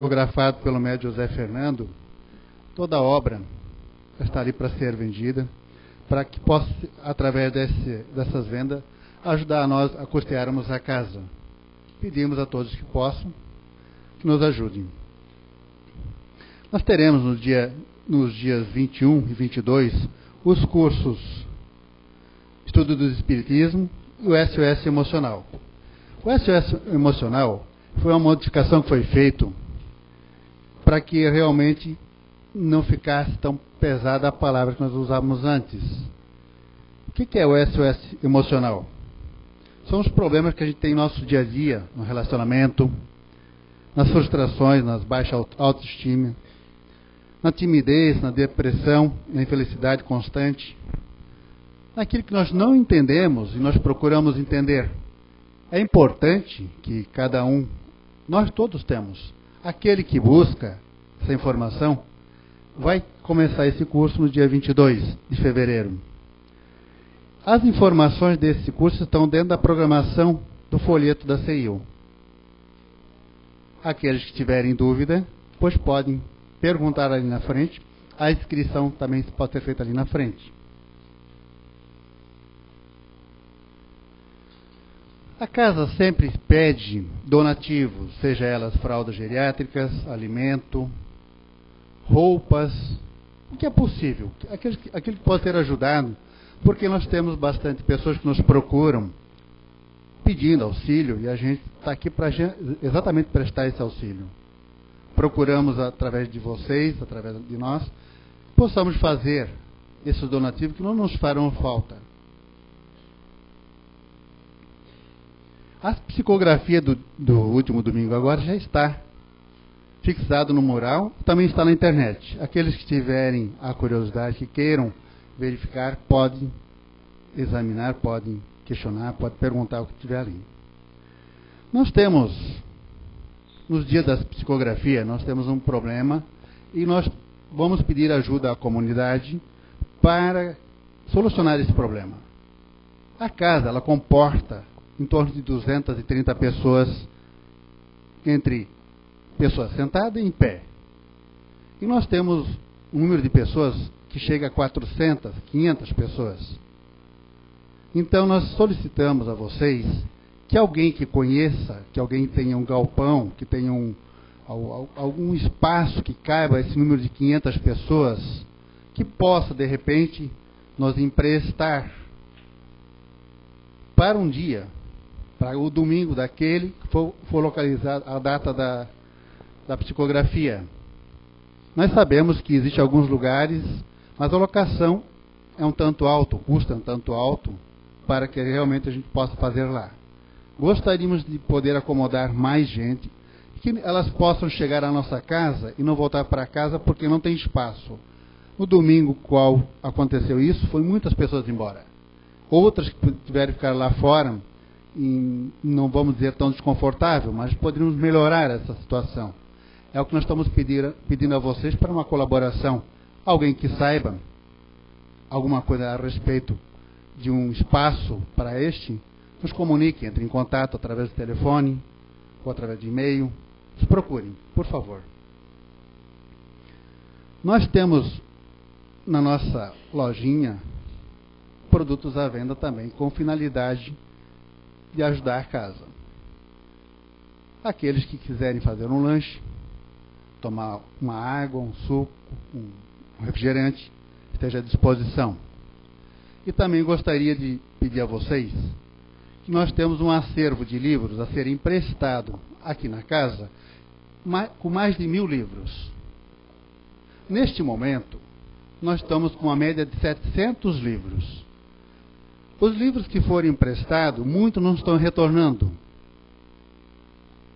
Fotografado pelo médium José Fernando, toda a obra está ali para ser vendida, para que possa, através dessas vendas, ajudar a nós a custearmos a casa. Pedimos a todos que possam, que nos ajudem. Nós teremos nos dias 21 e 22 os cursos Estudo do Espiritismo e o SOS Emocional. O SOS Emocional foi uma modificação que foi feita para que realmente não ficasse tão pesada a palavra que nós usávamos antes. O que é o SOS emocional? São os problemas que a gente tem no nosso dia a dia, no relacionamento, nas frustrações, nas baixas autoestima, na timidez, na depressão, na infelicidade constante, naquilo que nós não entendemos e nós procuramos entender. É importante que cada um, nós todos temos, aquele que busca essa informação vai começar esse curso no dia 22 de fevereiro. As informações desse curso estão dentro da programação do folheto da CIU. Aqueles que tiverem dúvida, pois podem perguntar ali na frente. A inscrição também pode ser feita ali na frente. A casa sempre pede donativos, seja elas fraldas geriátricas, alimento, roupas, o que é possível, aquilo que pode ser ajudado, porque nós temos bastante pessoas que nos procuram pedindo auxílio e a gente está aqui para exatamente prestar esse auxílio. Procuramos através de vocês, através de nós, possamos fazer esses donativos que não nos farão falta. A psicografia do último domingo agora já está fixado no mural, também está na internet. Aqueles que tiverem a curiosidade, que queiram verificar, podem examinar, podem questionar, podem perguntar o que tiver ali. Nós temos, nos dias da psicografia, nós temos um problema e nós vamos pedir ajuda à comunidade para solucionar esse problema. A casa, ela comporta em torno de 230 pessoas, entre pessoas sentadas e em pé. E nós temos um número de pessoas que chega a 400, 500 pessoas. Então nós solicitamos a vocês que alguém que conheça, que alguém tenha um galpão, que tenha algum espaço que caiba esse número de 500 pessoas, que possa, de repente, nos emprestar para um dia, para o domingo daquele que for localizado a data da psicografia. Nós sabemos que existem alguns lugares, mas a locação é um tanto alto, o custo é um tanto alto, para que realmente a gente possa fazer lá. Gostaríamos de poder acomodar mais gente, que elas possam chegar à nossa casa e não voltar para casa porque não tem espaço. No domingo qual aconteceu isso, foi muitas pessoas embora. Outras que tiveram que ficar lá fora, e não vamos dizer tão desconfortável, mas poderíamos melhorar essa situação. É o que nós estamos pedindo a vocês para uma colaboração. Alguém que saiba alguma coisa a respeito de um espaço para este, nos comunique, entre em contato através do telefone ou através de e-mail. Nos procurem, por favor. Nós temos na nossa lojinha produtos à venda também, com finalidade de ajudar a casa. Aqueles que quiserem fazer um lanche, tomar uma água, um suco, um refrigerante, esteja à disposição. E também gostaria de pedir a vocês que nós temos um acervo de livros a ser emprestado aqui na casa, com mais de 1000 livros. Neste momento, nós estamos com uma média de 700 livros. Os livros que forem emprestados, muitos não estão retornando.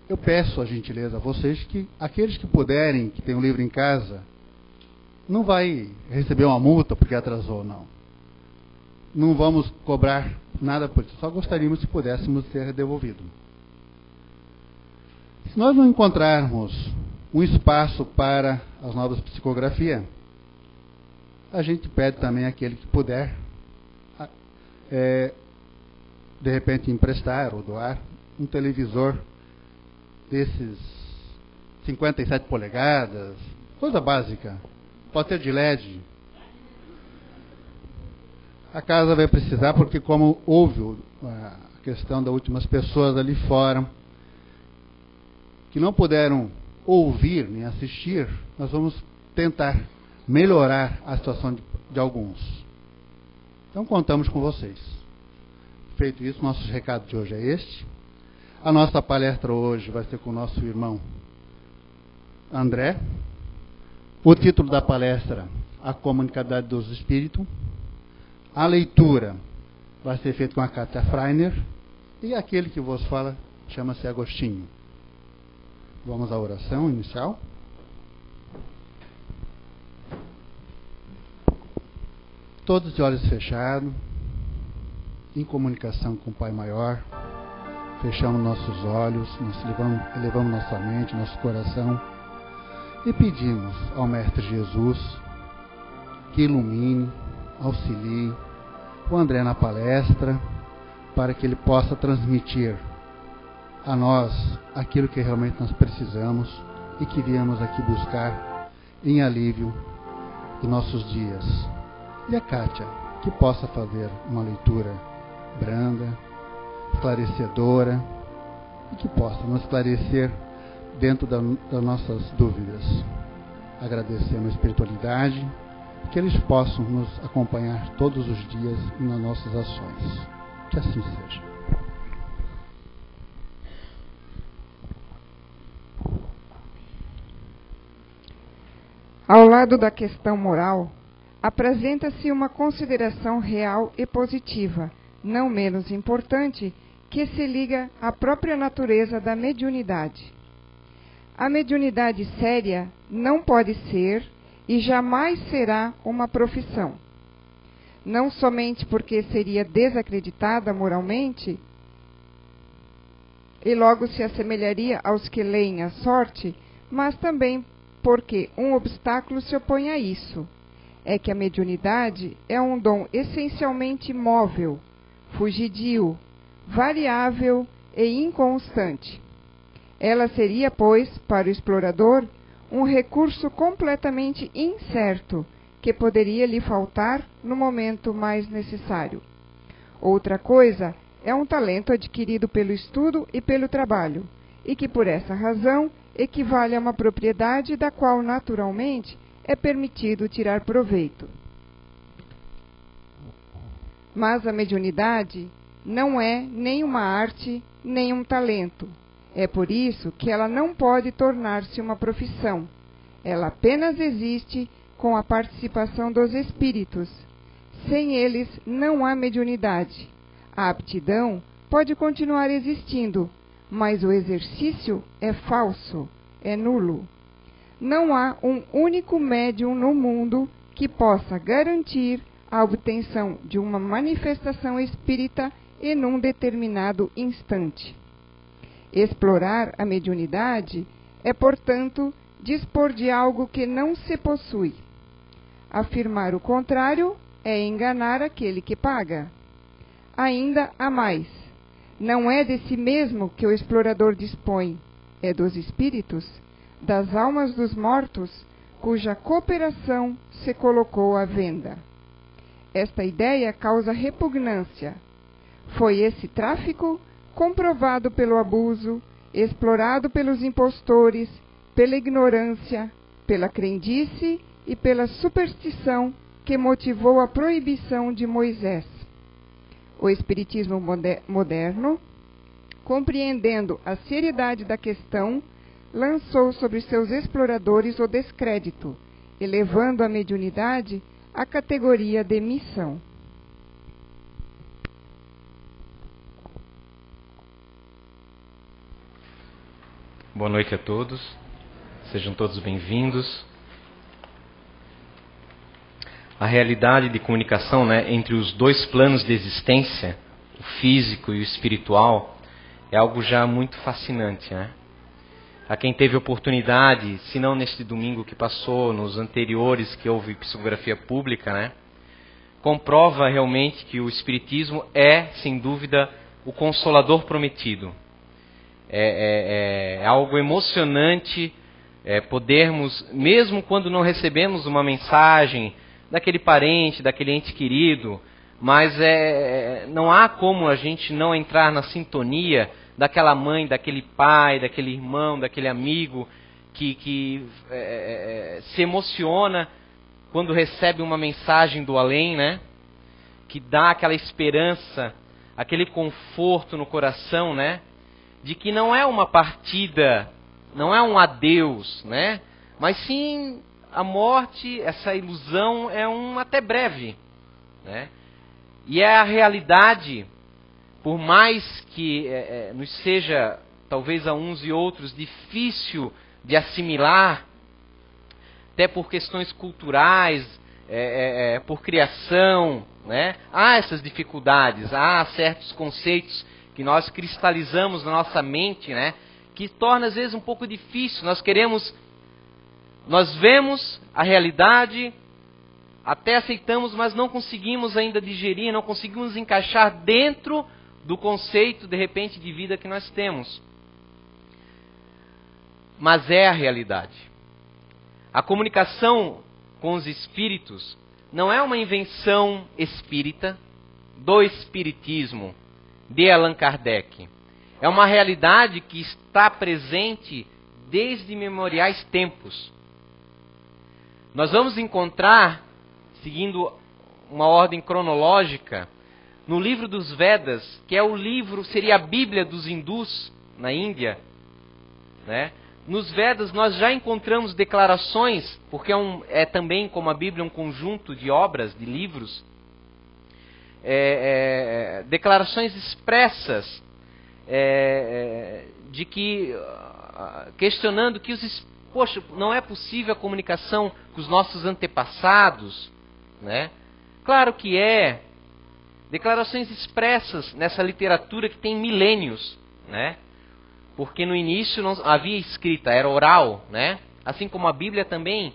Eu peço a gentileza a vocês que aqueles que puderem, que têm um livro em casa, não vai receber uma multa porque atrasou, não. Não vamos cobrar nada por isso, só gostaríamos se pudéssemos ser devolvido. Se nós não encontrarmos um espaço para as novas psicografias, a gente pede também àquele que puder, de repente emprestar ou doar um televisor desses 57 polegadas, coisa básica. Pode ser de LED. A casa vai precisar, porque como houve a questão das últimas pessoas ali fora, que não puderam ouvir nem assistir, nós vamos tentar melhorar a situação de alguns. Então contamos com vocês. Feito isso, nosso recado de hoje é este. A nossa palestra hoje vai ser com o nosso irmão André. O título da palestra, A Comunicabilidade dos Espíritos. A leitura vai ser feita com a Kátia Freiner. E aquele que vos fala chama-se Agostinho. Vamos à oração inicial. Todos de olhos fechados, em comunicação com o Pai Maior, fechamos nossos olhos, elevamos nossa mente, nosso coração e pedimos ao Mestre Jesus que ilumine, auxilie o André na palestra, para que ele possa transmitir a nós aquilo que realmente nós precisamos e que viemos aqui buscar em alívio dos nossos dias. E a Kátia, que possa fazer uma leitura branda, esclarecedora, e que possa nos esclarecer dentro das nossas dúvidas. Agradecemos a espiritualidade, que eles possam nos acompanhar todos os dias nas nossas ações. Que assim seja. Ao lado da questão moral, apresenta-se uma consideração real e positiva, não menos importante, que se liga à própria natureza da mediunidade. A mediunidade séria não pode ser e jamais será uma profissão. Não somente porque seria desacreditada moralmente e logo se assemelharia aos que leem a sorte, mas também porque um obstáculo se opõe a isso. É que a mediunidade é um dom essencialmente móvel, fugidio, variável e inconstante. Ela seria, pois, para o explorador, um recurso completamente incerto, que poderia lhe faltar no momento mais necessário. Outra coisa é um talento adquirido pelo estudo e pelo trabalho, e que por essa razão equivale a uma propriedade da qual naturalmente é permitido tirar proveito. Mas a mediunidade não é nem uma arte, nem um talento. É por isso que ela não pode tornar-se uma profissão. Ela apenas existe com a participação dos espíritos. Sem eles não há mediunidade. A aptidão pode continuar existindo, mas o exercício é falso, é nulo. Não há um único médium no mundo que possa garantir a obtenção de uma manifestação espírita em um determinado instante. Explorar a mediunidade é, portanto, dispor de algo que não se possui. Afirmar o contrário é enganar aquele que paga. Ainda há mais. Não é de si mesmo que o explorador dispõe, é dos espíritos, das almas dos mortos, cuja cooperação se colocou à venda. Esta ideia causa repugnância. Foi esse tráfico, comprovado pelo abuso, explorado pelos impostores, pela ignorância, pela crendice e pela superstição, que motivou a proibição de Moisés. O espiritismo moderno, compreendendo a seriedade da questão, lançou sobre seus exploradores o descrédito, elevando a mediunidade à categoria de missão. Boa noite a todos, sejam todos bem-vindos. A realidade de comunicação, entre os dois planos de existência, o físico e o espiritual, é algo já muito fascinante, A quem teve oportunidade, se não neste domingo que passou, nos anteriores que houve psicografia pública, comprova realmente que o Espiritismo é, sem dúvida, o Consolador prometido. É algo emocionante podermos, mesmo quando não recebemos uma mensagem daquele parente, daquele ente querido, mas não há como a gente não entrar na sintonia daquela mãe, daquele pai, daquele irmão, daquele amigo que se emociona quando recebe uma mensagem do além, né? Que dá aquela esperança, aquele conforto no coração, né? De que não é uma partida, não é um adeus, né? Mas sim a morte, essa ilusão é até breve, né? E é a realidade, por mais que nos seja, talvez a uns e outros, difícil de assimilar, até por questões culturais, por criação, né? Há essas dificuldades, há certos conceitos que nós cristalizamos na nossa mente, né? Que torna às vezes um pouco difícil. Nós vemos a realidade, até aceitamos, mas não conseguimos ainda digerir, não conseguimos encaixar dentro do conceito, de repente, de vida que nós temos. Mas é a realidade. A comunicação com os espíritos não é uma invenção espírita, do espiritismo, de Allan Kardec. É uma realidade que está presente desde memoriais tempos. Nós vamos encontrar, seguindo uma ordem cronológica, no livro dos Vedas, que é o livro, seria a Bíblia dos hindus na Índia, né? Nos Vedas nós já encontramos declarações, porque é também, como a Bíblia, um conjunto de obras, de livros, declarações expressas de que, questionando que poxa, não é possível a comunicação com os nossos antepassados, né? Claro que é. Declarações expressas nessa literatura que tem milênios, né? Porque no início não havia escrita, era oral, né? Assim como a Bíblia também,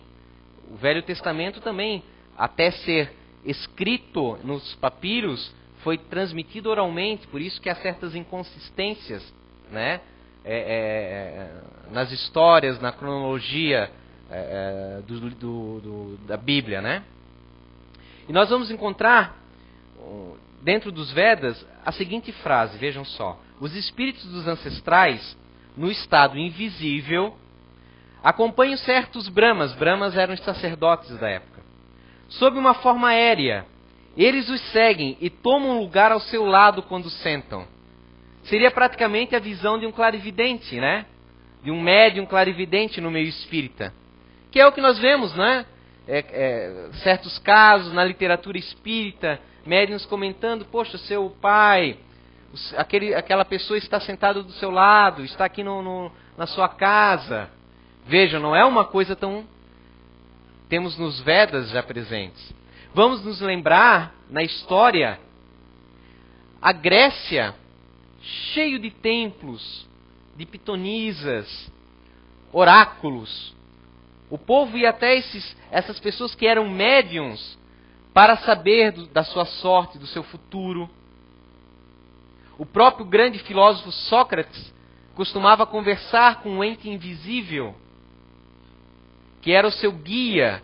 o Velho Testamento também, até ser escrito nos papiros, foi transmitido oralmente, por isso que há certas inconsistências, né? Nas histórias, na cronologia da Bíblia, né? E nós vamos encontrar, dentro dos Vedas, a seguinte frase, vejam só. Os espíritos dos ancestrais, no estado invisível, acompanham certos Brahmas. Brahmas eram os sacerdotes da época. Sob uma forma aérea, eles os seguem e tomam lugar ao seu lado quando sentam. Seria praticamente a visão de um clarividente, né? De um médium clarividente no meio espírita. Que é o que nós vemos, né? Certos casos na literatura espírita, médiuns comentando, poxa, seu pai, aquela pessoa está sentada do seu lado, está aqui na sua casa. Vejam, não é uma coisa tão... Temos nos Vedas já presentes. Vamos nos lembrar, na história, a Grécia, cheio de templos, de pitonisas, oráculos. O povo ia até essas pessoas que eram médiuns para saber da sua sorte, do seu futuro. O próprio grande filósofo Sócrates costumava conversar com um ente invisível, que era o seu guia.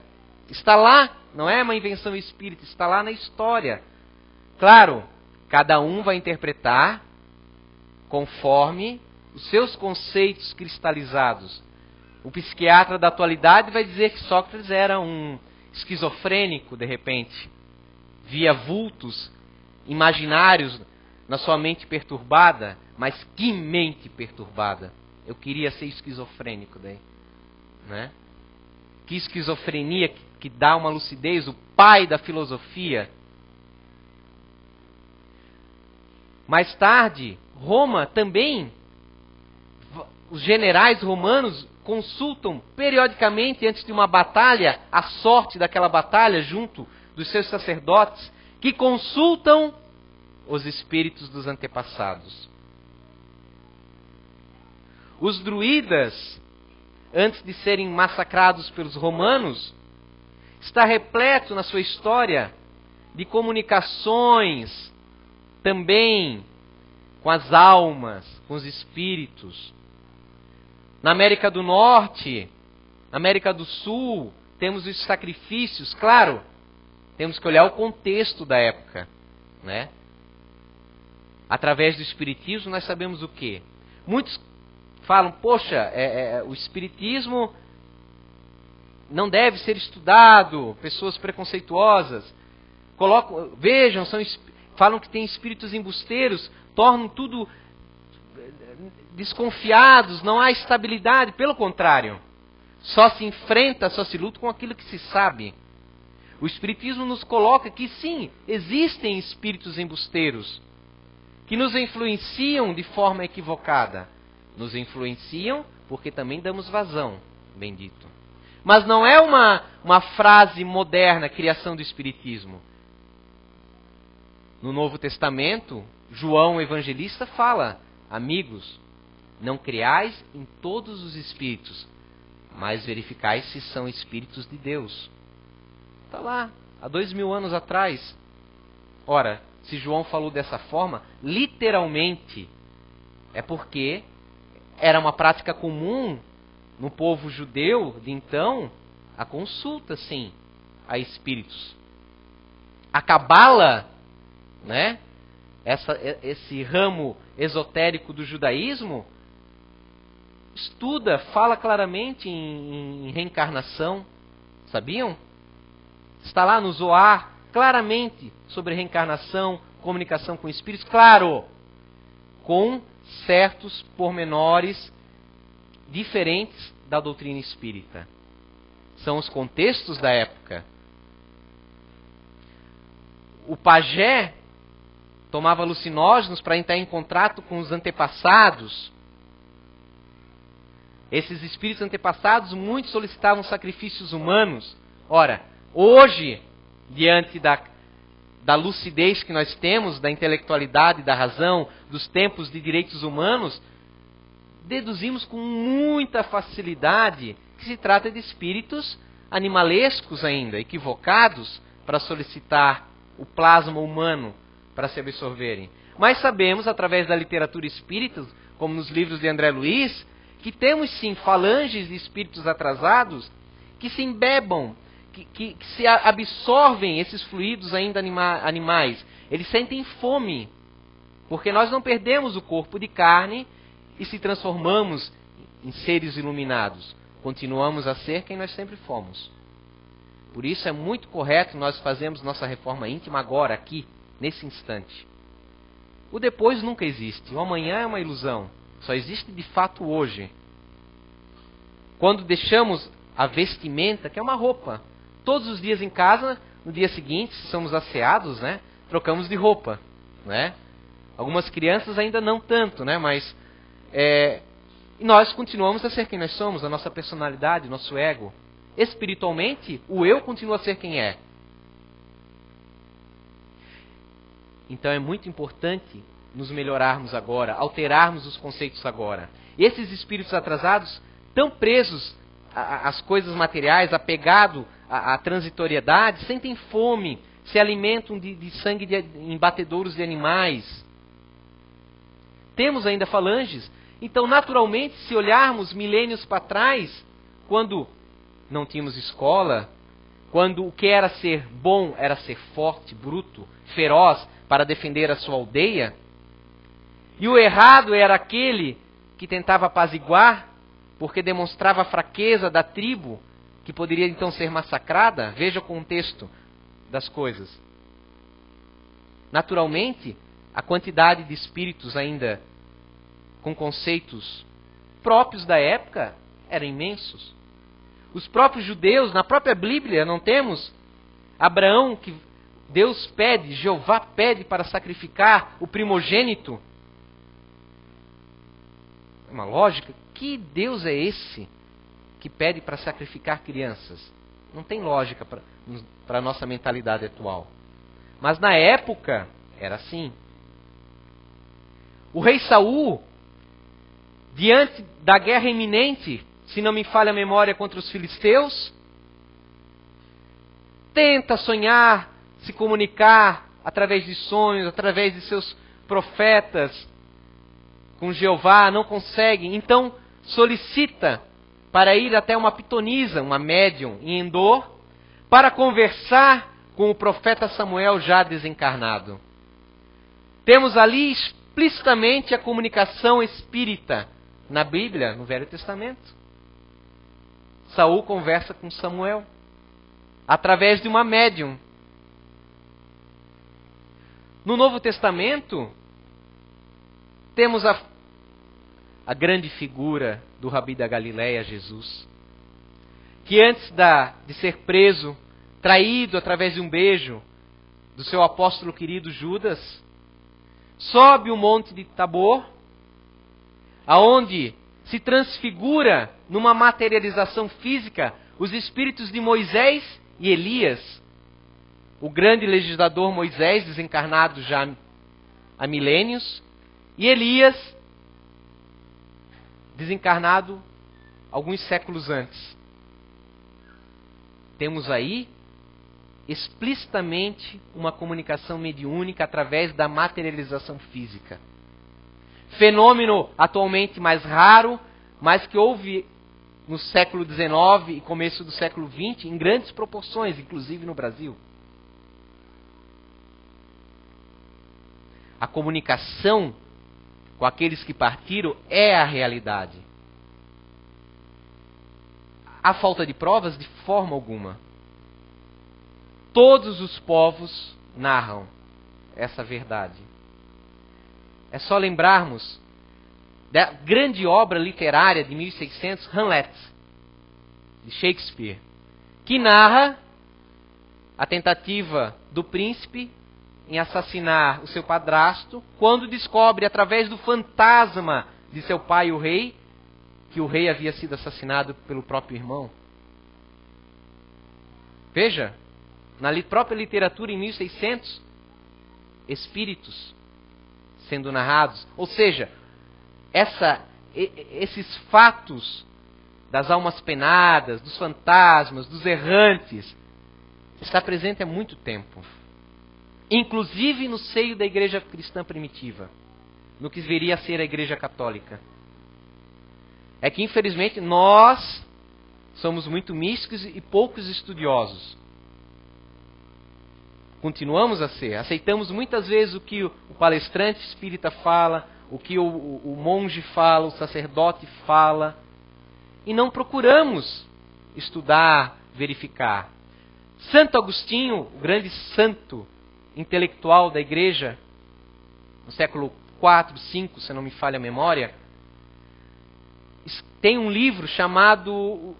Está lá, não é uma invenção espírita, está lá na história. Claro, cada um vai interpretar conforme os seus conceitos cristalizados. O psiquiatra da atualidade vai dizer que Sócrates era um esquizofrênico, de repente. Via vultos imaginários na sua mente perturbada. Mas que mente perturbada! Eu queria ser esquizofrênico daí, né? Que esquizofrenia que dá uma lucidez, o pai da filosofia. Mais tarde, Roma também, os generais romanos consultam periodicamente, antes de uma batalha, a sorte daquela batalha junto dos seus sacerdotes, que consultam os espíritos dos antepassados. Os druidas, antes de serem massacrados pelos romanos, está repleto na sua história de comunicações também com as almas, com os espíritos. Na América do Norte, América do Sul, temos os sacrifícios. Claro, temos que olhar o contexto da época, né? Através do Espiritismo nós sabemos o quê? Muitos falam, poxa, o Espiritismo não deve ser estudado, pessoas preconceituosas. Vejam, falam que tem espíritos embusteiros, tornam tudo desconfiados, não há estabilidade. Pelo contrário, só se enfrenta, só se luta com aquilo que se sabe. O Espiritismo nos coloca que sim, existem espíritos embusteiros, que nos influenciam de forma equivocada. Nos influenciam porque também damos vazão, bendito. Mas não é uma frase moderna, criação do Espiritismo. No Novo Testamento, João Evangelista fala, amigos, não creais em todos os espíritos, mas verificais se são espíritos de Deus. Está lá, há 2000 anos atrás. Ora, se João falou dessa forma, literalmente, é porque era uma prática comum no povo judeu de então, a consulta, sim, a espíritos. A Cabala, né? Esse ramo esotérico do judaísmo, estuda, fala claramente em reencarnação. Sabiam? Está lá no Zohar, claramente, sobre reencarnação, comunicação com espíritos. Claro, com certos pormenores diferentes da doutrina espírita. São os contextos da época. O pajé tomava alucinógenos para entrar em contato com os antepassados. Esses espíritos antepassados, muitos solicitavam sacrifícios humanos. Ora, hoje, diante da lucidez que nós temos, da intelectualidade, da razão, dos tempos de direitos humanos, deduzimos com muita facilidade que se trata de espíritos animalescos ainda, equivocados, para solicitar o plasma humano para se absorverem. Mas sabemos, através da literatura espírita, como nos livros de André Luiz, que temos sim falanges de espíritos atrasados que se embebam, que se absorvem esses fluidos ainda animais. Eles sentem fome, porque nós não perdemos o corpo de carne e se transformamos em seres iluminados. Continuamos a ser quem nós sempre fomos. Por isso é muito correto nós fazermos nossa reforma íntima agora, aqui, nesse instante. O depois nunca existe. O amanhã é uma ilusão. Só existe de fato hoje. Quando deixamos a vestimenta, que é uma roupa, todos os dias em casa, no dia seguinte, se somos asseados, né, trocamos de roupa, né? Algumas crianças ainda não tanto, né, mas nós continuamos a ser quem nós somos, a nossa personalidade, o nosso ego. Espiritualmente, o eu continua a ser quem é. Então é muito importante nos melhorarmos agora, alterarmos os conceitos agora. E esses espíritos atrasados, tão presos às coisas materiais, apegados à transitoriedade, sentem fome, se alimentam de sangue em batedouros de animais. Temos ainda falanges. Então, naturalmente, se olharmos milênios para trás, quando não tínhamos escola, quando o que era ser bom era ser forte, bruto, feroz, para defender a sua aldeia, e o errado era aquele que tentava apaziguar, porque demonstrava a fraqueza da tribo, que poderia então ser massacrada. Veja o contexto das coisas. Naturalmente, a quantidade de espíritos ainda com conceitos próprios da época eram imensos. Os próprios judeus, na própria Bíblia, não temos Abraão, que Deus pede, Jeová pede para sacrificar o primogênito. É uma lógica. Que Deus é esse que pede para sacrificar crianças? Não tem lógica para a nossa mentalidade atual. Mas na época era assim. O rei Saul, diante da guerra iminente, se não me falha a memória, contra os filisteus, tenta sonhar, se comunicar através de sonhos, através de seus profetas com Jeová, não consegue. Então solicita para ir até uma pitonisa, uma médium em Endor, para conversar com o profeta Samuel já desencarnado. Temos ali explicitamente a comunicação espírita na Bíblia, no Velho Testamento. Saul conversa com Samuel através de uma médium. No Novo Testamento, temos a grande figura do Rabi da Galileia, Jesus, que antes de ser preso, traído através de um beijo do seu apóstolo querido Judas, sobe o monte de Tabor, aonde se transfigura numa materialização física os espíritos de Moisés e Elias, o grande legislador Moisés, desencarnado já há milênios, e Elias, desencarnado alguns séculos antes. Temos aí explicitamente uma comunicação mediúnica através da materialização física. Fenômeno atualmente mais raro, mas que houve no século XIX e começo do século XX em grandes proporções, inclusive no Brasil. A comunicação com aqueles que partiram é a realidade. Há falta de provas? De forma alguma. Todos os povos narram essa verdade. É só lembrarmos da grande obra literária de 1600, Hamlet, de Shakespeare, que narra a tentativa do príncipe em assassinar o seu padrasto, quando descobre, através do fantasma de seu pai, o rei, que o rei havia sido assassinado pelo próprio irmão. Veja, na própria literatura em 1600, espíritos sendo narrados. Ou seja, esses fatos das almas penadas, dos fantasmas, dos errantes, está presente há muito tempo. Inclusive no seio da igreja cristã primitiva, no que viria a ser a igreja católica. É que, infelizmente, nós somos muito místicos e poucos estudiosos. Continuamos a ser. Aceitamos muitas vezes o que o palestrante espírita fala, o que o monge fala, o sacerdote fala, e não procuramos estudar, verificar. Santo Agostinho, o grande santo intelectual da igreja, no século IV, V, se não me falha a memória, tem um livro chamado,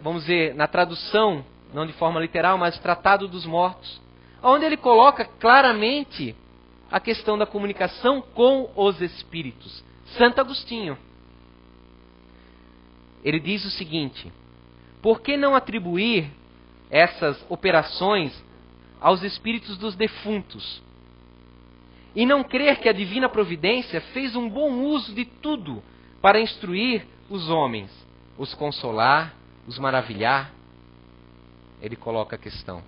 vamos dizer, na tradução, não de forma literal, mas Tratado dos Mortos, onde ele coloca claramente a questão da comunicação com os espíritos. Santo Agostinho. Ele diz o seguinte: por que não atribuir essas operações aos espíritos dos defuntos? E não crer que a divina providência fez um bom uso de tudo para instruir os homens, os consolar, os maravilhar? Ele coloca a questão.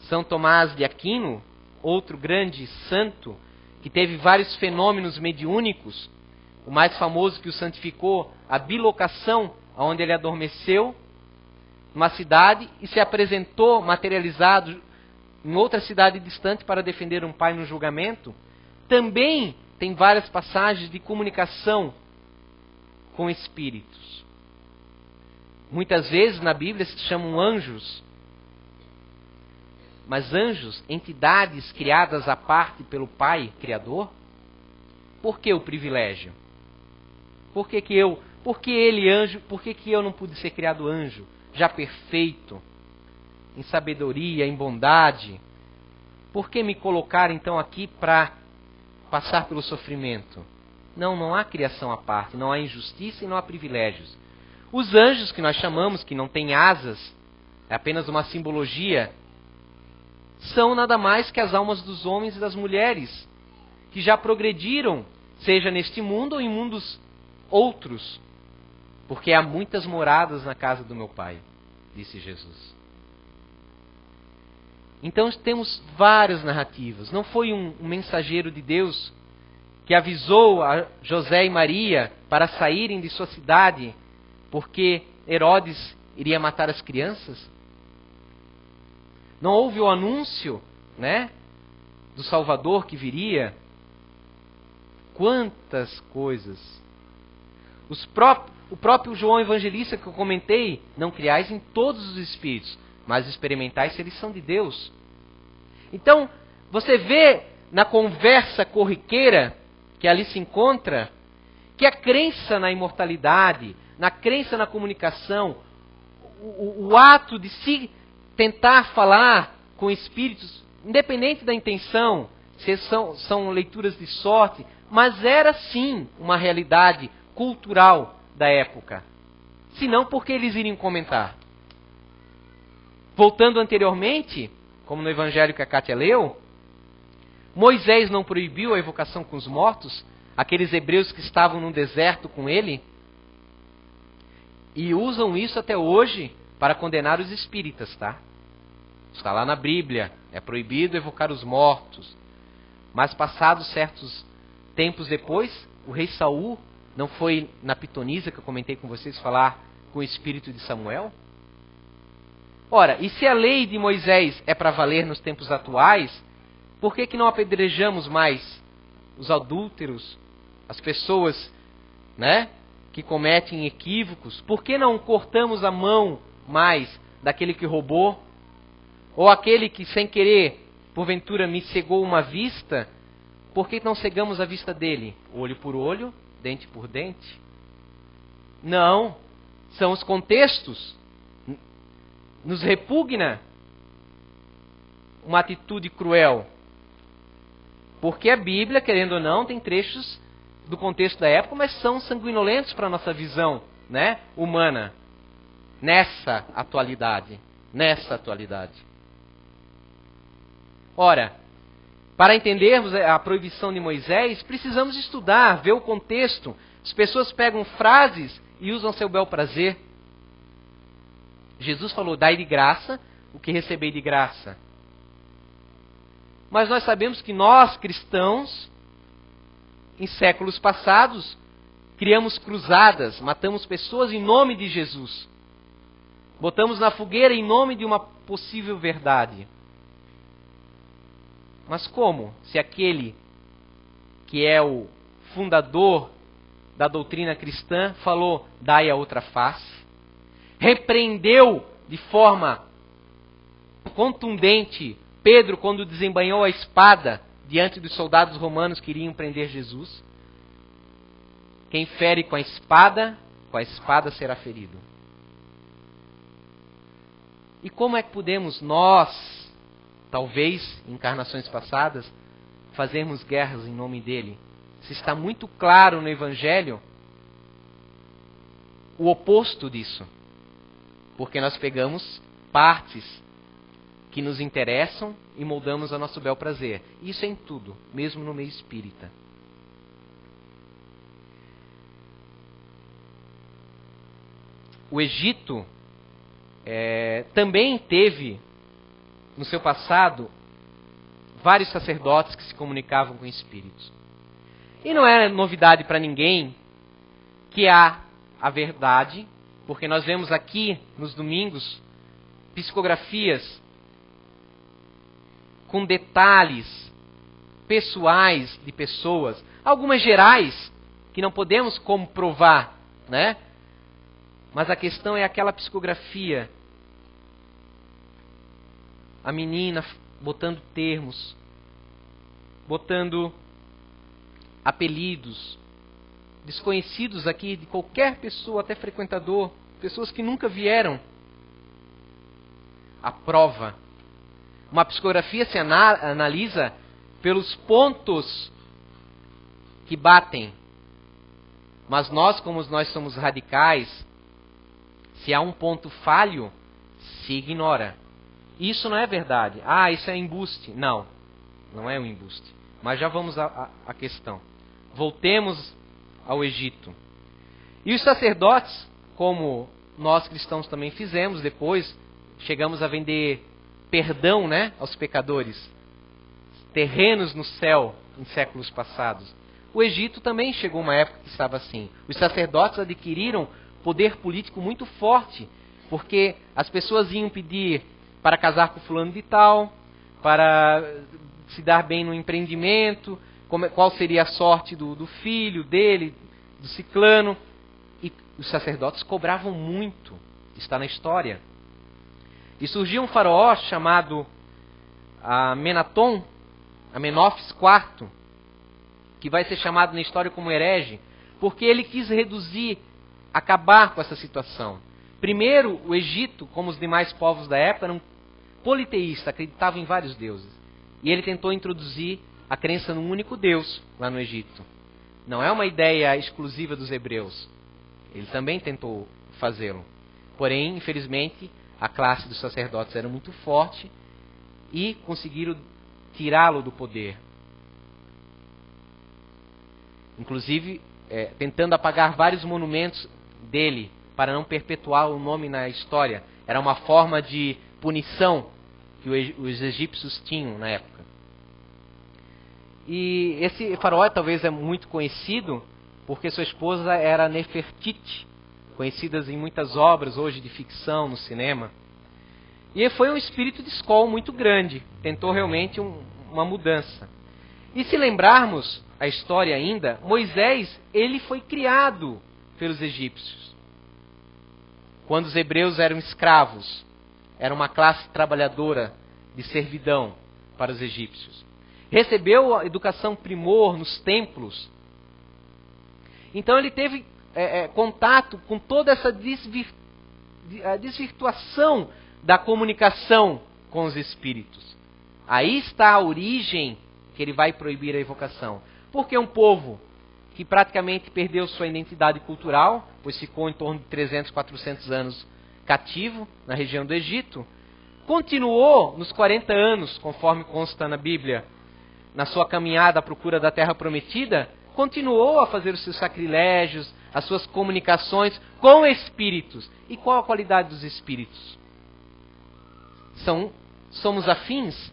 São Tomás de Aquino, outro grande santo, que teve vários fenômenos mediúnicos, o mais famoso que o santificou, a bilocação, onde ele adormeceu numa cidade e se apresentou materializado em outra cidade distante para defender um pai no julgamento, também tem várias passagens de comunicação com espíritos. Muitas vezes na Bíblia se chamam anjos, mas anjos, entidades criadas à parte pelo Pai Criador. Por que o privilégio? Por que ele anjo? Por que eu não pude ser criado anjo, já perfeito, em sabedoria, em bondade? Por que me colocar então aqui para passar pelo sofrimento? Não há criação à parte, não há injustiça e não há privilégios. Os anjos que nós chamamos, que não têm asas, é apenas uma simbologia, são nada mais que as almas dos homens e das mulheres, que já progrediram, seja neste mundo ou em mundos outros, porque há muitas moradas na casa do meu Pai, disse Jesus. Então temos várias narrativas. Não foi um mensageiro de Deus que avisou a José e Maria para saírem de sua cidade, porque Herodes iria matar as crianças? Não houve o anúncio, né, do Salvador que viria? Quantas coisas! O próprio João Evangelista que eu comentei, não criais em todos os espíritos, mas experimentais se eles são de Deus. Então, você vê na conversa corriqueira que ali se encontra, que a crença na imortalidade, na crença na comunicação, o ato de se tentar falar com espíritos, independente da intenção, se são leituras de sorte, mas era sim uma realidade cultural da época. Se não, por que eles iriam comentar? Voltando anteriormente, como no evangelho que a Kátia leu, Moisés não proibiu a evocação com os mortos, aqueles hebreus que estavam no deserto com ele, e usam isso até hoje para condenar os espíritas, tá? Está lá na Bíblia, é proibido evocar os mortos. Mas passados certos tempos depois, o rei Saul não foi na pitonisa que eu comentei com vocês falar com o espírito de Samuel? Ora, e se a lei de Moisés é para valer nos tempos atuais, por que não apedrejamos mais os adúlteros, as pessoas, né, que cometem equívocos? Por que não cortamos a mão mais daquele que roubou? Ou aquele que sem querer, porventura, me cegou uma vista? Por que não cegamos a vista dele? Olho por olho, dente por dente? Não, são os contextos. Nos repugna uma atitude cruel. Porque a Bíblia, querendo ou não, tem trechos do contexto da época, mas são sanguinolentos para a nossa visão, né, humana. Nessa atualidade. Ora, para entendermos a proibição de Moisés, precisamos estudar, ver o contexto. As pessoas pegam frases e usam seu bel prazer. Jesus falou, dai de graça o que recebei de graça. Mas nós sabemos que nós, cristãos, em séculos passados, criamos cruzadas, matamos pessoas em nome de Jesus. Botamos na fogueira em nome de uma possível verdade. Mas como? Se aquele que é o fundador da doutrina cristã falou, dai a outra face, repreendeu de forma contundente Pedro quando desembainhou a espada diante dos soldados romanos que iriam prender Jesus. Quem fere com a espada será ferido. E como é que podemos nós, talvez em encarnações passadas, fazermos guerras em nome dele? Se está muito claro no Evangelho o oposto disso. Porque nós pegamos partes que nos interessam e moldamos a nosso bel prazer. Isso é em tudo, mesmo no meio espírita. O Egito também teve, no seu passado, vários sacerdotes que se comunicavam com espíritos. E não é novidade para ninguém que há a verdade, porque nós vemos aqui, nos domingos, psicografias com detalhes pessoais de pessoas, algumas gerais, que não podemos comprovar, né? Mas a questão é aquela psicografia. A menina botando termos, botando apelidos, desconhecidos aqui de qualquer pessoa, até frequentador, pessoas que nunca vieram. A prova. Uma psicografia se analisa pelos pontos que batem. Mas nós, como nós somos radicais, se há um ponto falho, se ignora. Isso não é verdade. Ah, isso é embuste. Não, não é um embuste. Mas já vamos à questão. Voltemos ao Egito. E os sacerdotes, como nós cristãos também fizemos, depois chegamos a vender perdão, né, aos pecadores. Terrenos no céu em séculos passados. o Egito também chegou uma época que estava assim. Os sacerdotes adquiriram poder político muito forte, porque as pessoas iam pedir para casar com fulano de tal, para se dar bem no empreendimento, qual seria a sorte do filho dele, do ciclano. E os sacerdotes cobravam muito, está na história. E surgiu um faraó chamado Amenófis IV, que vai ser chamado na história como herege, porque ele quis acabar com essa situação. Primeiro, o Egito, como os demais povos da época, era um politeísta, acreditava em vários deuses. E ele tentou introduzir a crença num único Deus lá no Egito. Não é uma ideia exclusiva dos hebreus. Ele também tentou fazê-lo. Porém, infelizmente, a classe dos sacerdotes era muito forte e conseguiram tirá-lo do poder. Inclusive, tentando apagar vários monumentos dele para não perpetuar o nome na história. Era uma forma de punição que os egípcios tinham na época. E esse faraó talvez é muito conhecido porque sua esposa era Nefertiti, conhecidas em muitas obras hoje de ficção, no cinema. E foi um espírito de escola muito grande, tentou realmente uma mudança. E se lembrarmos a história ainda, Moisés, ele foi criado pelos egípcios. Quando os hebreus eram escravos, era uma classe trabalhadora de servidão para os egípcios. Recebeu a educação primor nos templos. Então ele teve contato com toda essa desvirtuação da comunicação com os espíritos. Aí está a origem que ele vai proibir a evocação. Porque um povo que praticamente perdeu sua identidade cultural, pois ficou em torno de 300, 400 anos cativo na região do Egito, continuou nos 40 anos, conforme consta na Bíblia, na sua caminhada à procura da Terra Prometida, continuou a fazer os seus sacrilégios, as suas comunicações com espíritos. E qual a qualidade dos espíritos? Somos afins?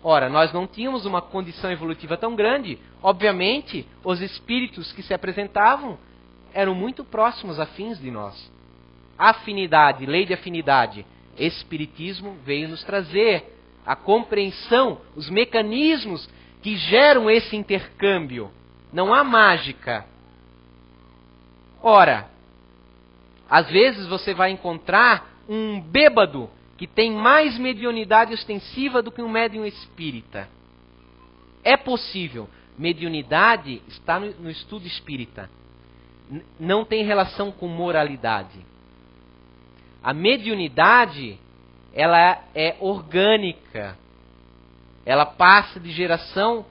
Ora, nós não tínhamos uma condição evolutiva tão grande. Obviamente, os espíritos que se apresentavam eram muito próximos, afins de nós. Afinidade, lei de afinidade. Espiritismo veio nos trazer a compreensão, os mecanismos que geram esse intercâmbio. Não há mágica. Ora, às vezes você vai encontrar um bêbado que tem mais mediunidade ostensiva do que um médium espírita. É possível. Mediunidade está no estudo espírita. Não tem relação com moralidade. A mediunidade, ela é orgânica. Ela passa de geração,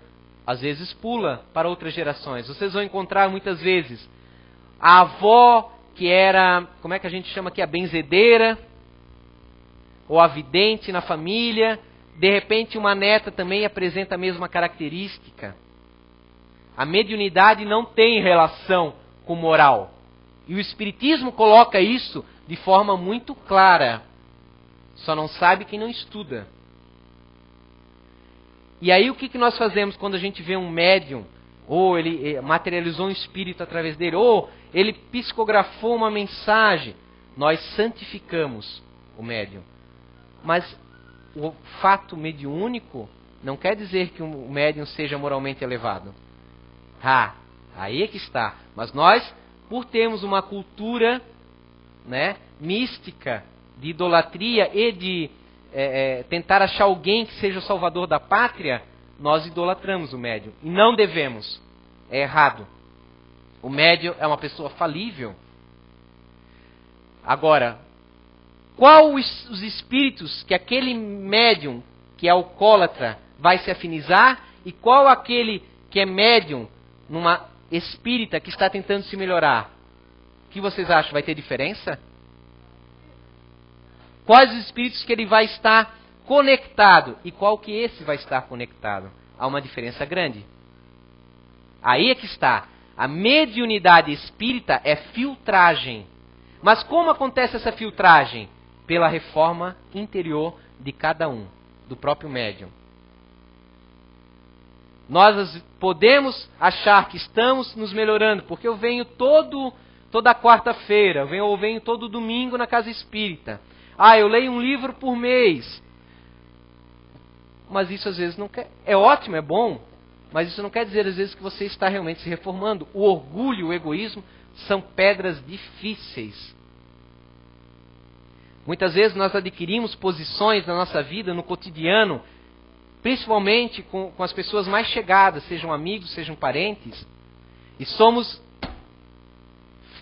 às vezes pula para outras gerações. Vocês vão encontrar muitas vezes a avó que era, como é que a gente chama aqui, a benzedeira, ou a vidente na família. De repente uma neta também apresenta a mesma característica. A mediunidade não tem relação com moral. E o Espiritismo coloca isso de forma muito clara. Só não sabe quem não estuda. E aí o que nós fazemos quando a gente vê um médium, ou ele materializou um espírito através dele, ou ele psicografou uma mensagem? Nós santificamos o médium. Mas o fato mediúnico não quer dizer que o médium seja moralmente elevado. Aí é que está. Mas nós, por termos uma cultura, mística, de idolatria e de tentar achar alguém que seja o salvador da pátria, nós idolatramos o médium. E não devemos. É errado. O médium é uma pessoa falível. Agora, qual os espíritos que aquele médium que é alcoólatra vai se afinizar e qual aquele que é médium numa espírita que está tentando se melhorar? O que vocês acham? Vai ter diferença? Quais os espíritos que ele vai estar conectado e qual que esse vai estar conectado? Há uma diferença grande. Aí é que está. A mediunidade espírita é filtragem. Mas como acontece essa filtragem? Pela reforma interior de cada um, do próprio médium. Nós podemos achar que estamos nos melhorando, porque eu venho toda quarta-feira, eu venho todo domingo na casa espírita. Eu leio um livro por mês. Mas isso às vezes não quer... É ótimo, é bom, mas isso não quer dizer às vezes que você está realmente se reformando. O orgulho, o egoísmo são pedras difíceis. Muitas vezes nós adquirimos posições na nossa vida, no cotidiano, principalmente com as pessoas mais chegadas, sejam amigos, sejam parentes, e somos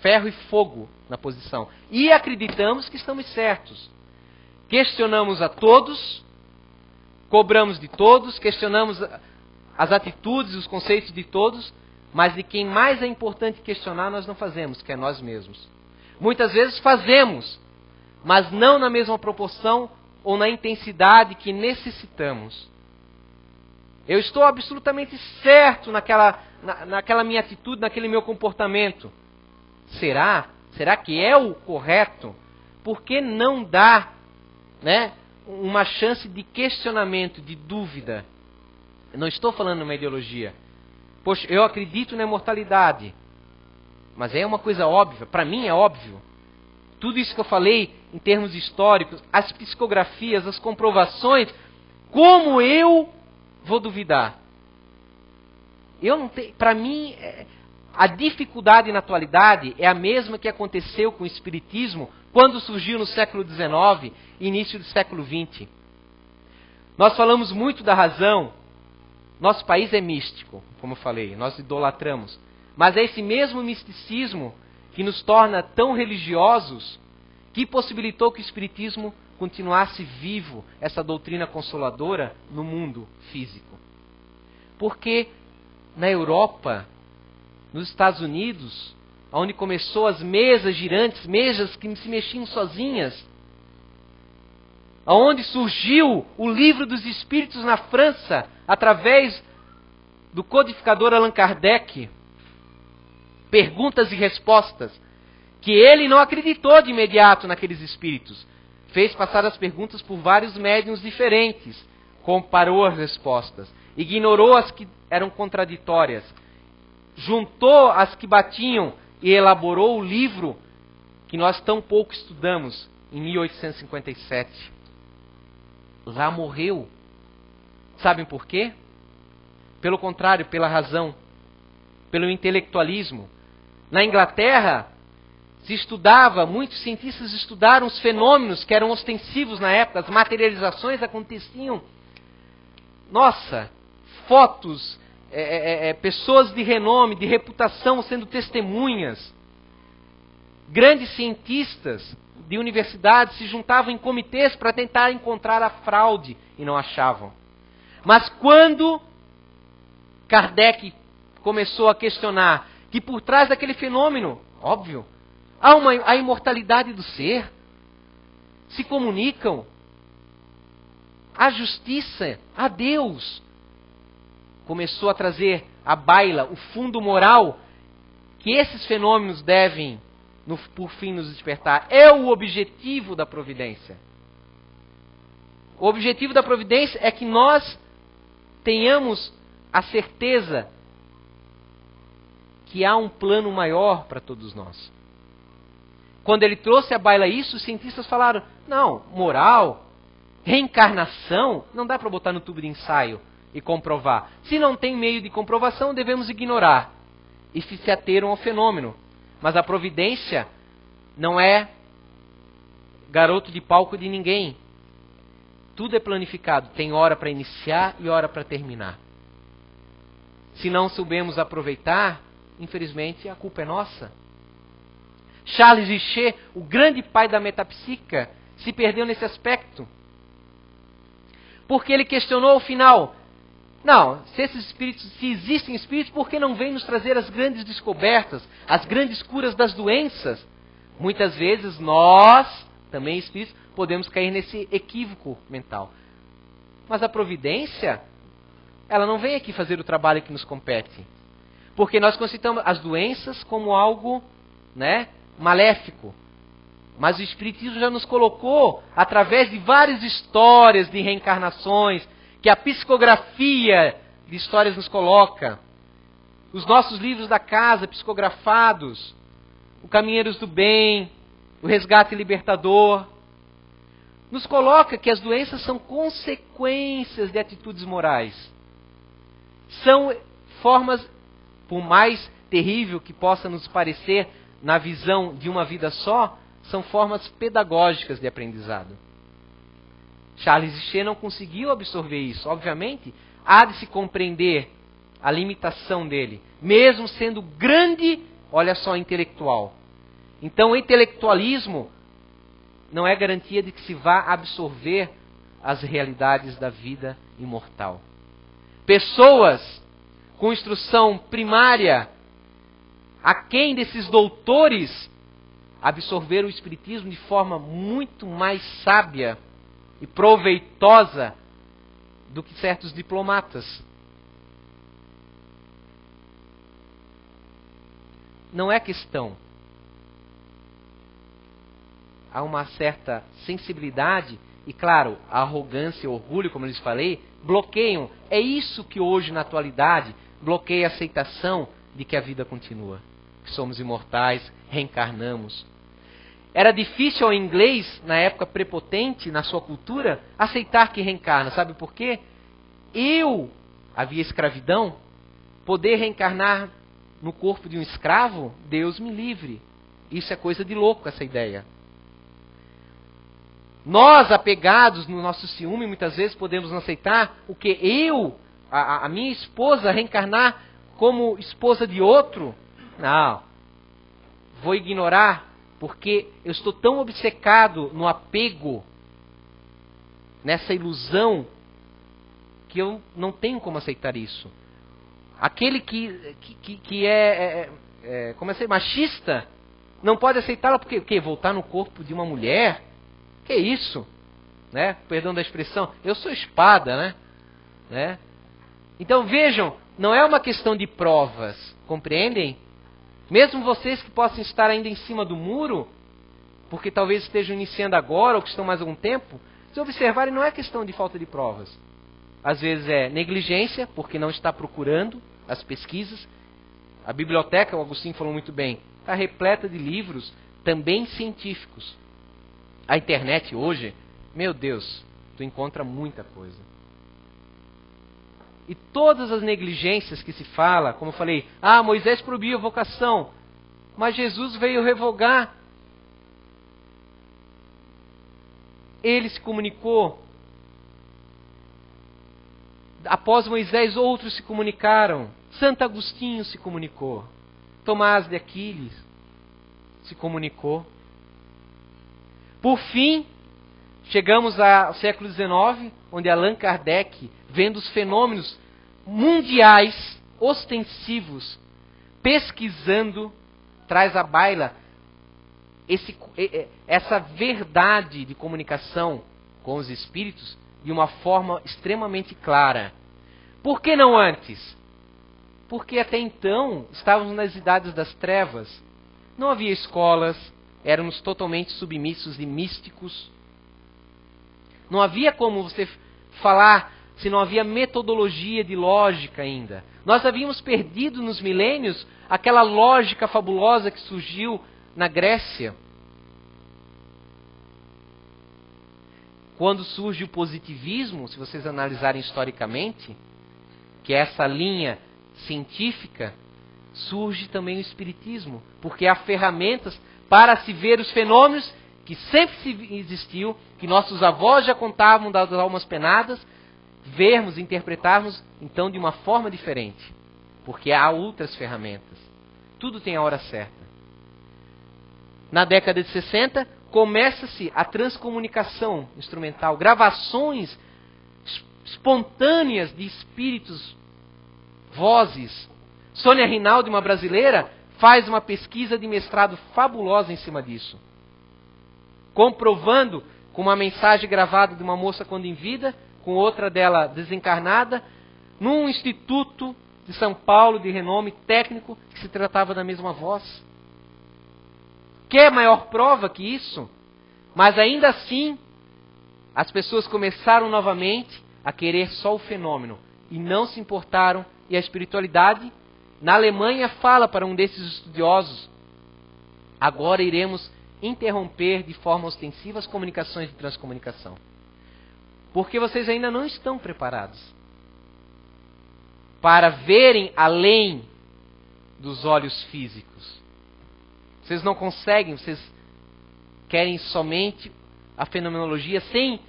ferro e fogo na posição. E acreditamos que estamos certos. Questionamos a todos, cobramos de todos, questionamos as atitudes, os conceitos de todos, mas de quem mais é importante questionar nós não fazemos, que é nós mesmos. Muitas vezes fazemos, mas não na mesma proporção ou na intensidade que necessitamos. Eu estou absolutamente certo naquela minha atitude, naquele meu comportamento. Será? Será que é o correto? Por que não dá, uma chance de questionamento, de dúvida? Eu não estou falando numa ideologia. Poxa, eu acredito na imortalidade. Mas é uma coisa óbvia. Para mim é óbvio. Tudo isso que eu falei em termos históricos, as psicografias, as comprovações, como eu vou duvidar? Eu não tenho. Para mim, a dificuldade na atualidade é a mesma que aconteceu com o Espiritismo quando surgiu no século XIX e início do século XX. Nós falamos muito da razão. Nosso país é místico, como eu falei, nós idolatramos. Mas é esse mesmo misticismo que nos torna tão religiosos que possibilitou que o Espiritismo continuasse vivo, essa doutrina consoladora, no mundo físico. Porque na Europa, nos Estados Unidos, onde começou as mesas girantes, mesas que se mexiam sozinhas, onde surgiu o Livro dos Espíritos na França, através do codificador Allan Kardec, perguntas e respostas, que ele não acreditou de imediato naqueles espíritos. Fez passar as perguntas por vários médiuns diferentes, comparou as respostas, ignorou as que eram contraditórias, juntou as que batiam e elaborou o livro que nós tão pouco estudamos, em 1857. Lá morreu. Sabem por quê? Pelo contrário, pela razão, pelo intelectualismo. Na Inglaterra, se estudava, muitos cientistas estudaram os fenômenos que eram ostensivos na época, as materializações aconteciam. Nossa, fotos, pessoas de renome, de reputação sendo testemunhas. Grandes cientistas de universidades se juntavam em comitês para tentar encontrar a fraude e não achavam. Mas quando Kardec começou a questionar que por trás daquele fenômeno, óbvio, há a imortalidade do ser, se comunicam, a justiça, a Deus, começou a trazer à baila o fundo moral que esses fenômenos devem, por fim, nos despertar. É o objetivo da providência. O objetivo da providência é que nós tenhamos a certeza que há um plano maior para todos nós. Quando ele trouxe à baila isso, os cientistas falaram, não, moral, reencarnação, não dá para botar no tubo de ensaio e comprovar. Se não tem meio de comprovação, devemos ignorar e se ateram ao fenômeno. Mas a providência não é garoto de palco de ninguém. Tudo é planificado, tem hora para iniciar e hora para terminar. Se não soubemos aproveitar, infelizmente a culpa é nossa. Charles Richer, o grande pai da metapsíquica, se perdeu nesse aspecto. Porque ele questionou ao final, não, se existem espíritos, por que não vêm nos trazer as grandes descobertas, as grandes curas das doenças? Muitas vezes nós, também espíritos, podemos cair nesse equívoco mental. Mas a providência, ela não vem aqui fazer o trabalho que nos compete. Porque nós consideramos as doenças como algo, maléfico. Mas o Espiritismo já nos colocou, através de várias histórias de reencarnações, que a psicografia de histórias nos coloca, os nossos livros da casa, psicografados, o Caminheiros do Bem, o Resgate Libertador, nos coloca que as doenças são consequências de atitudes morais. São formas, por mais terrível que possa nos parecer na visão de uma vida só, são formas pedagógicas de aprendizado. Charles Richer não conseguiu absorver isso. Obviamente, há de se compreender a limitação dele, mesmo sendo grande, olha só, intelectual. Então, o intelectualismo não é garantia de que se vá absorver as realidades da vida imortal. Pessoas com instrução primária, aquém desses doutores, absorveram o Espiritismo de forma muito mais sábia e proveitosa do que certos diplomatas. Não é questão. Há uma certa sensibilidade e, claro, a arrogância e o orgulho, como eu lhes falei, bloqueiam. É isso que hoje, na atualidade, bloqueia a aceitação de que a vida continua. Que somos imortais, reencarnamos. Era difícil ao inglês, na época prepotente, na sua cultura, aceitar que reencarna. Sabe por quê? Havia escravidão, poder reencarnar no corpo de um escravo, Deus me livre. Isso é coisa de louco, essa ideia. Nós, apegados no nosso ciúme, muitas vezes podemos não aceitar o que a minha esposa, reencarnar como esposa de outro. Não, vou ignorar, porque eu estou tão obcecado no apego, nessa ilusão, que eu não tenho como aceitar isso. Aquele que é machista, não pode aceitá-la porque o quê? Voltar no corpo de uma mulher? Que isso? Né? Perdão da expressão. Eu sou espada, né? Então vejam, não é uma questão de provas, compreendem? Mesmo vocês que possam estar ainda em cima do muro, porque talvez estejam iniciando agora ou que estão mais algum tempo, se observarem, não é questão de falta de provas. Às vezes é negligência, porque não está procurando as pesquisas. A biblioteca, o Agostinho falou muito bem, está repleta de livros também científicos. A internet hoje, meu Deus, tu encontra muita coisa. E todas as negligências que se fala, como eu falei, Moisés proibiu a vocação, mas Jesus veio revogar. Ele se comunicou. Após Moisés, outros se comunicaram. Santo Agostinho se comunicou. Tomás de Aquiles se comunicou. Por fim, chegamos ao século XIX, onde Allan Kardec, vendo os fenômenos mundiais, ostensivos, pesquisando, traz à baila essa verdade de comunicação com os espíritos de uma forma extremamente clara. Por que não antes? Porque até então estávamos nas idades das trevas. Não havia escolas, éramos totalmente submissos e místicos. Não havia como você falar se não havia metodologia de lógica ainda. Nós havíamos perdido nos milênios aquela lógica fabulosa que surgiu na Grécia. Quando surge o positivismo, se vocês analisarem historicamente, que é essa linha científica, surge também o espiritismo, porque há ferramentas para se ver os fenômenos que sempre existiu, que nossos avós já contavam das almas penadas, vermos, interpretarmos, então, de uma forma diferente, porque há outras ferramentas. Tudo tem a hora certa. Na década de 60, começa-se a transcomunicação instrumental, gravações espontâneas de espíritos, vozes. Sônia Rinaldi, uma brasileira, faz uma pesquisa de mestrado fabulosa em cima disso, comprovando com uma mensagem gravada de uma moça quando em vida, com outra dela desencarnada, num instituto de São Paulo de renome técnico, que se tratava da mesma voz. Quer maior prova que isso? Mas ainda assim, as pessoas começaram novamente a querer só o fenômeno e não se importaram. E a espiritualidade, na Alemanha, fala para um desses estudiosos: agora iremos interromper de forma ostensiva as comunicações de transcomunicação. Porque vocês ainda não estão preparados para verem além dos olhos físicos. Vocês não conseguem, vocês querem somente a fenomenologia sem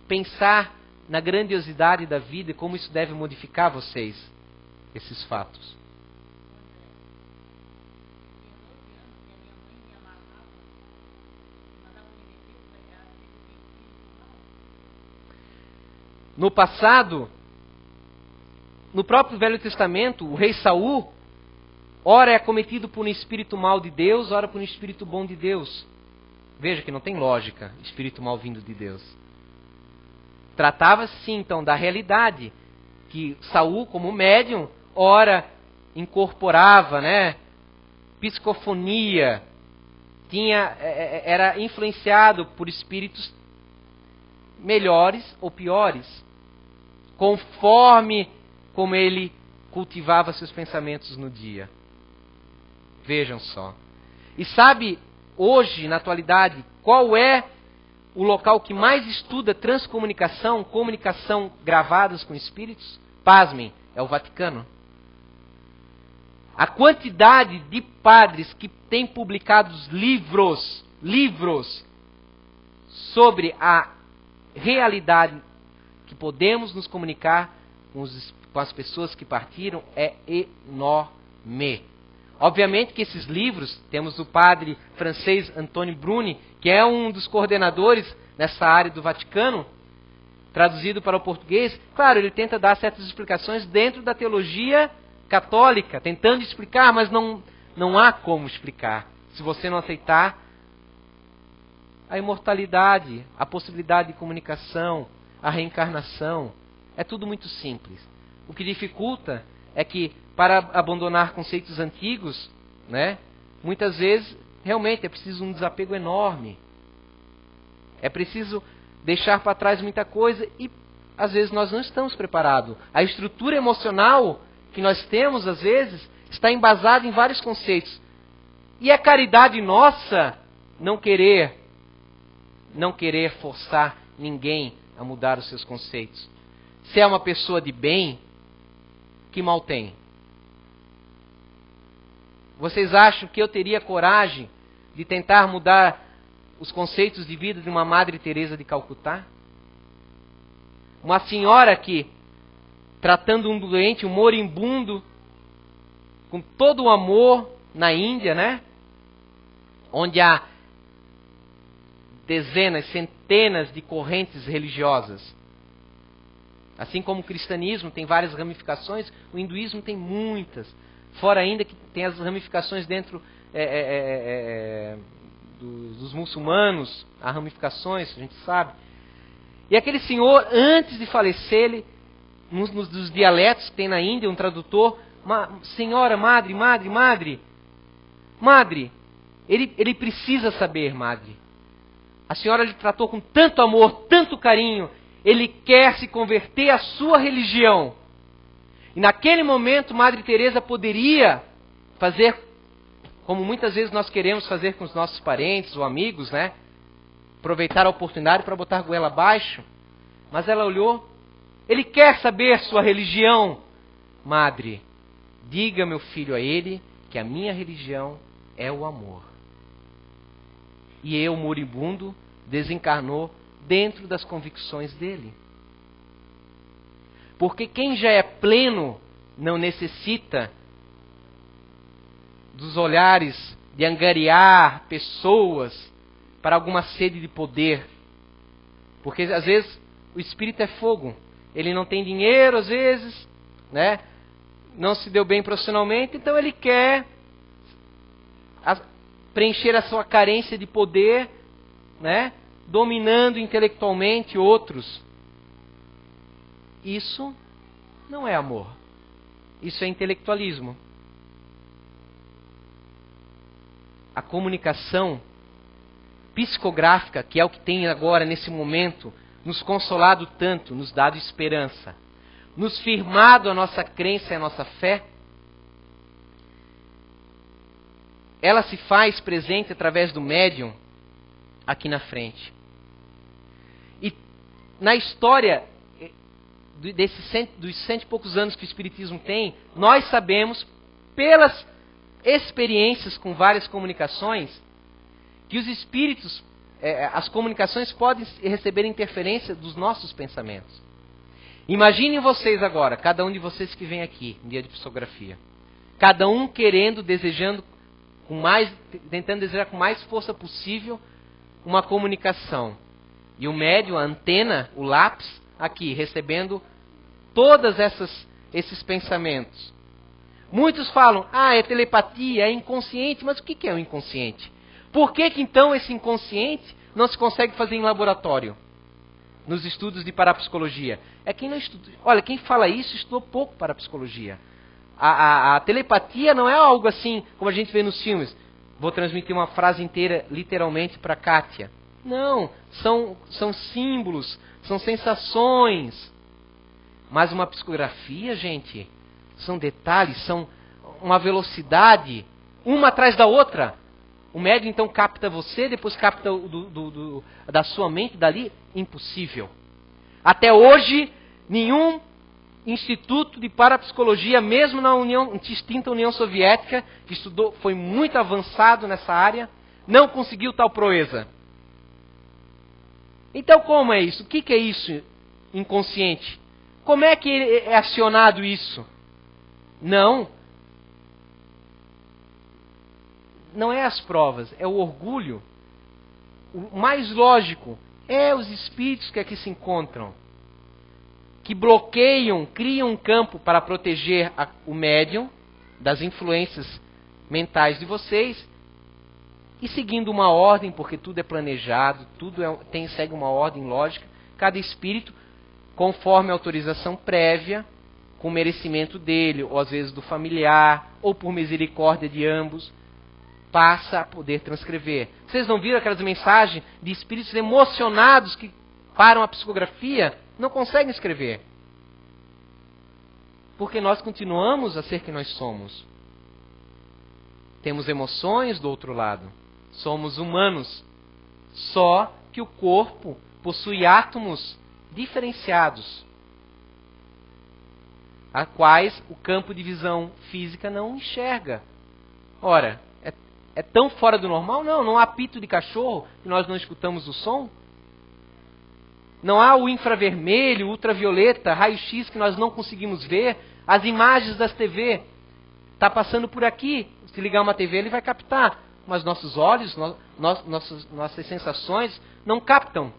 pensar na grandiosidade da vida e como isso deve modificar vocês, esses fatos. No passado, no próprio Velho Testamento, o rei Saul, ora é acometido por um espírito mau de Deus, ora por um espírito bom de Deus. Veja que não tem lógica, espírito mal vindo de Deus. Tratava-se sim, então, da realidade, que Saul, como médium, ora incorporava, psicofonia, era influenciado por espíritos melhores ou piores, conforme como ele cultivava seus pensamentos no dia. Vejam só. E sabe, hoje, na atualidade, qual é o local que mais estuda transcomunicação, comunicação gravadas com espíritos? Pasmem, é o Vaticano. A quantidade de padres que têm publicado livros sobre a realidade que podemos nos comunicar com as pessoas que partiram é enorme. Obviamente que esses livros, temos o padre francês Antoine Bruni, que é um dos coordenadores nessa área do Vaticano, traduzido para o português. Claro, ele tenta dar certas explicações dentro da teologia católica, tentando explicar, mas não há como explicar. Se você não aceitar a imortalidade, a possibilidade de comunicação, a reencarnação, é tudo muito simples. O que dificulta é que, para abandonar conceitos antigos, muitas vezes, realmente, é preciso um desapego enorme. É preciso deixar para trás muita coisa e, às vezes, nós não estamos preparados. A estrutura emocional que nós temos, às vezes, está embasada em vários conceitos. E é caridade nossa não querer forçar ninguém a mudar os seus conceitos. Se é uma pessoa de bem, que mal tem? Vocês acham que eu teria coragem de tentar mudar os conceitos de vida de uma Madre Teresa de Calcutá? Uma senhora que, tratando um doente, um moribundo, com todo o amor na Índia, onde há dezenas, centenas de correntes religiosas. Assim como o cristianismo tem várias ramificações, o hinduísmo tem muitas. Fora ainda que tem as ramificações dentro dos muçulmanos, há ramificações, a gente sabe. E aquele senhor, antes de falecer, nos dialetos que tem na Índia, um tradutor, senhora, madre, ele precisa saber, madre. A senhora lhe tratou com tanto amor, tanto carinho, ele quer se converter à sua religião. E naquele momento, Madre Teresa poderia fazer, como muitas vezes nós queremos fazer com os nossos parentes ou amigos, aproveitar a oportunidade para botar a goela abaixo. Mas ela olhou, ele quer saber sua religião. Madre, diga, meu filho, a ele que a minha religião é o amor. E eu, moribundo, desencarnou dentro das convicções dele. Porque quem já é pleno não necessita dos olhares de angariar pessoas para alguma sede de poder. Porque às vezes o espírito é fogo. Ele não tem dinheiro, às vezes, não se deu bem profissionalmente, então ele quer preencher a sua carência de poder, dominando intelectualmente outros. Isso não é amor. Isso é intelectualismo. A comunicação psicográfica, que é o que tem agora nesse momento, nos consolado tanto, nos dado esperança. nos firmado a nossa crença e a nossa fé, ela se faz presente através do médium aqui na frente. E na história dos 100 e poucos anos que o Espiritismo tem, nós sabemos, pelas experiências com várias comunicações, que os espíritos, as comunicações podem receber interferência dos nossos pensamentos. Imaginem vocês agora, cada um de vocês que vem aqui, no dia de psicografia, cada um querendo, desejando, tentando desejar com mais força possível uma comunicação. E o médium, a antena, o lápis, aqui, recebendo todos esses pensamentos. Muitos falam, é telepatia, é inconsciente, mas o que é o inconsciente? Por que então esse inconsciente não se consegue fazer em laboratório? Nos estudos de parapsicologia. Quem não estuda. Olha, quem fala isso estudou pouco parapsicologia. A telepatia não é algo assim, como a gente vê nos filmes. Vou transmitir uma frase inteira, literalmente, para Kátia. Não, são símbolos, são sensações. Mas uma psicografia, gente, são detalhes, são uma velocidade, uma atrás da outra. O médium então capta você, depois capta da sua mente, dali, impossível. Até hoje, nenhum instituto de parapsicologia, mesmo na extinta União Soviética, que foi muito avançado nessa área, não conseguiu tal proeza. Então como é isso? O que é isso inconsciente? Como é que é acionado isso? Não é as provas, é o orgulho. O mais lógico é os espíritos que aqui se encontram, que bloqueiam, criam um campo para proteger o médium das influências mentais de vocês, e seguindo uma ordem, porque tudo é planejado, tudo segue uma ordem lógica, cada espírito, conforme a autorização prévia, com merecimento dele, ou às vezes do familiar, ou por misericórdia de ambos, passa a poder transcrever. Vocês não viram aquelas mensagens de espíritos emocionados que param a psicografia? Não conseguem escrever. Porque nós continuamos a ser quem nós somos. Temos emoções do outro lado. Somos humanos. Só que o corpo possui átomos diferenciados, a quais o campo de visão física não enxerga. Ora, é tão fora do normal? Não há apito de cachorro que nós não escutamos o som. Não há o infravermelho, ultravioleta, raio-x que nós não conseguimos ver. As imagens das TV está passando por aqui. Se ligar uma TV, ele vai captar. Mas nossos olhos, nossas sensações não captam.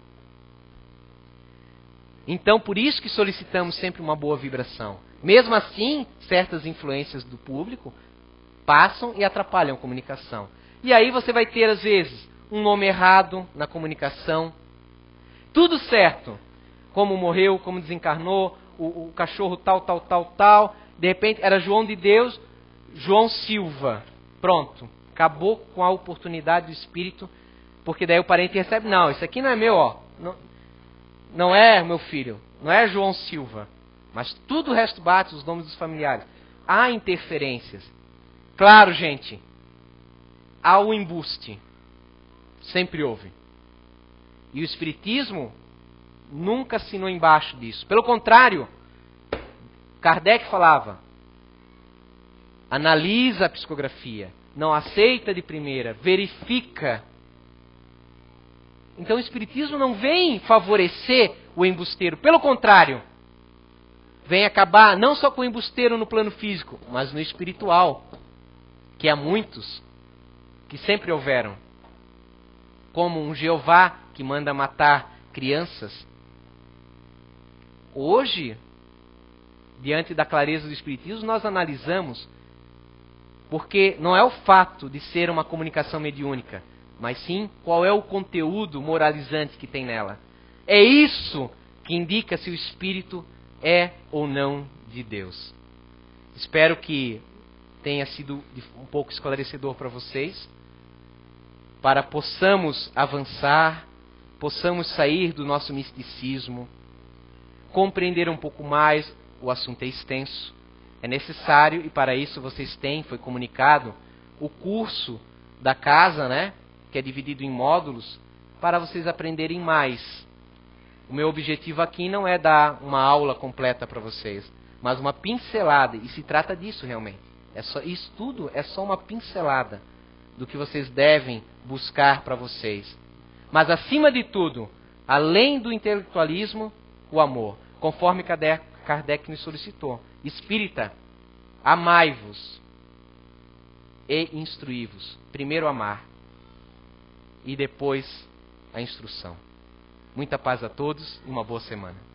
Então, por isso que solicitamos sempre uma boa vibração. Mesmo assim, certas influências do público passam e atrapalham a comunicação. E aí você vai ter, às vezes, um nome errado na comunicação. Tudo certo. Como morreu, como desencarnou, o cachorro tal. De repente, era João de Deus, João Silva. Pronto. Acabou com a oportunidade do espírito, porque daí o parente recebe, não, isso aqui não é meu, não é meu filho, não é João Silva. Mas tudo o resto bate, os nomes dos familiares. Há interferências. Claro, gente, há o embuste. Sempre houve. E o Espiritismo nunca assinou embaixo disso. Pelo contrário, Kardec falava, analisa a psicografia, não aceita de primeira, verifica. Então o Espiritismo não vem favorecer o embusteiro. Pelo contrário, vem acabar não só com o embusteiro no plano físico, mas no espiritual, que há muitos, que sempre houveram. Como um Jeová que manda matar crianças. Hoje, diante da clareza do Espiritismo, nós analisamos, porque não é o fato de ser uma comunicação mediúnica, mas sim qual é o conteúdo moralizante que tem nela. É isso que indica se o espírito é ou não de Deus. Espero que tenha sido um pouco esclarecedor para vocês, para possamos avançar, possamos sair do nosso misticismo, compreender um pouco mais o assunto é extenso. É necessário, e para isso vocês têm, foi comunicado, o curso da casa, né? Que é dividido em módulos, para vocês aprenderem mais. O meu objetivo aqui não é dar uma aula completa para vocês, mas uma pincelada, e se trata disso realmente. Isso tudo é só uma pincelada do que vocês devem buscar para vocês. Mas acima de tudo, além do intelectualismo, o amor. Conforme Kardec nos solicitou. Espírita, amai-vos e instruí-vos. Primeiro amar e depois a instrução. Muita paz a todos e uma boa semana.